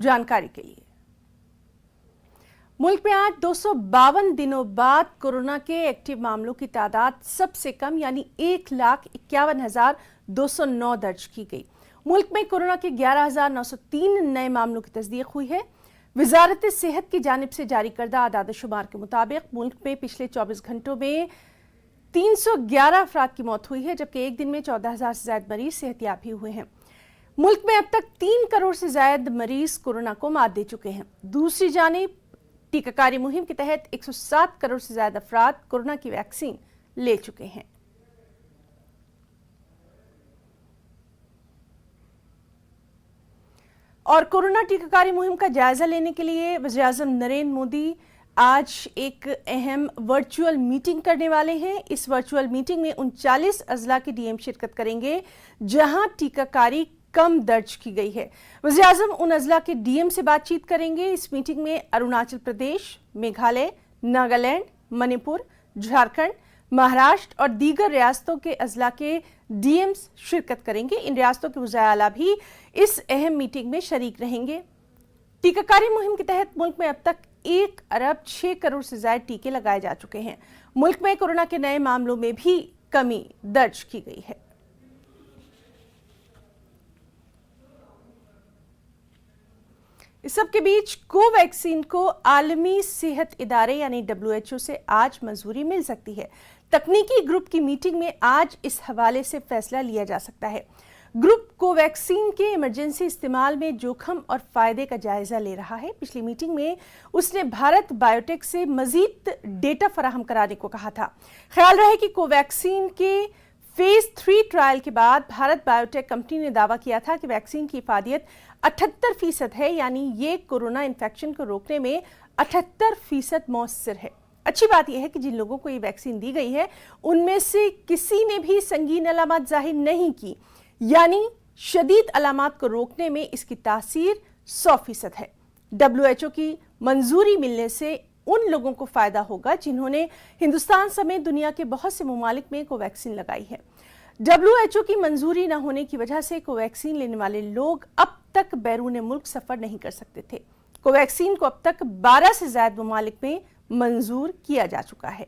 जानकारी के लिए। मुल्क में आज 252 दिनों बाद कोरोना के एक्टिव मामलों की तादाद सबसे कम यानी 1,51,209 दर्ज की गई। मुल्क में कोरोना के 11,903 नए मामलों की तस्दीक हुई है। वजारत सेहत की जानिब से जारी करदा आदाद शुमार के मुताबिक मुल्क में पिछले 24 घंटों में 311 अफराद की मौत हुई है, जबकि एक दिन में 14,000 से ज्यादा मरीज सेहतयाब भी हुए हैं। मुल्क में अब तक 3 करोड़ से ज्यादा मरीज कोरोना को मात दे चुके हैं। दूसरी जानिब टीकाकारी मुहिम के तहत 107 करोड़ से ज्यादा अफराद कोरोना की वैक्सीन ले चुके हैं। और कोरोना टीकाकारी मुहिम का जायजा लेने के लिए वज़ीर-ए-आज़म नरेंद्र मोदी आज एक अहम वर्चुअल मीटिंग करने वाले हैं। इस वर्चुअल मीटिंग में 39 अजला के डीएम शिरकत करेंगे जहां टीकाकारी कम दर्ज की गई है। वज़ीर-ए-आज़म उन अजला के डीएम से बातचीत करेंगे। इस मीटिंग में अरुणाचल प्रदेश, मेघालय, नागालैंड, मणिपुर, झारखंड, महाराष्ट्र और दीगर रियासतों के अजला के डीएम्स शिरकत करेंगे। इन रियासतों के वज़ीर आला भी इस अहम मीटिंग में शरीक रहेंगे। टीकाकारी मुहिम के तहत मुल्क में अब तक 1 अरब 6 करोड़ से ज्यादा टीके लगाए जा चुके हैं। मुल्क में कोरोना के नए मामलों में भी कमी दर्ज की गई है। इस सब के बीच कोवैक्सीन को आलमी सेहत इदारे यानी WHO से आज मंजूरी मिल सकती है। तकनीकी ग्रुप की मीटिंग में आज इस हवाले से फैसला लिया जा सकता है। ग्रुप कोवैक्सीन के इमरजेंसी इस्तेमाल में जोखिम और फायदे का जायजा ले रहा है। पिछली मीटिंग में उसने भारत बायोटेक से मजीद डेटा फराहम कराने को कहा था। ख्याल रहे कि कोवैक्सीन के फेज 3 ट्रायल के बाद भारत बायोटेक कंपनी ने दावा किया था कि वैक्सीन की इफादियत 78% है, यानी ये कोरोना इन्फेक्शन को रोकने में 78% मौसर है। अच्छी बात यह है कि जिन लोगों को ये वैक्सीन दी गई है उनमें से किसी ने भी संगीन अलामत जाहिर नहीं की, यानी शदीद अलामत को रोकने में इसकी तासीर 100% है। WHO की मंजूरी मिलने से उन लोगों को फायदा होगा जिन्होंने हिंदुस्तान समेत दुनिया के बहुत से ममालिक में कोवैक्सीन लगाई है। WHO की मंजूरी न होने की वजह से कोवैक्सीन लेने वाले लोग अब तक बैरून मुल्क सफर नहीं कर सकते थे। कोवैक्सीन को अब तक 12 से ज्यादा ममालिक में मंजूर किया जा चुका है।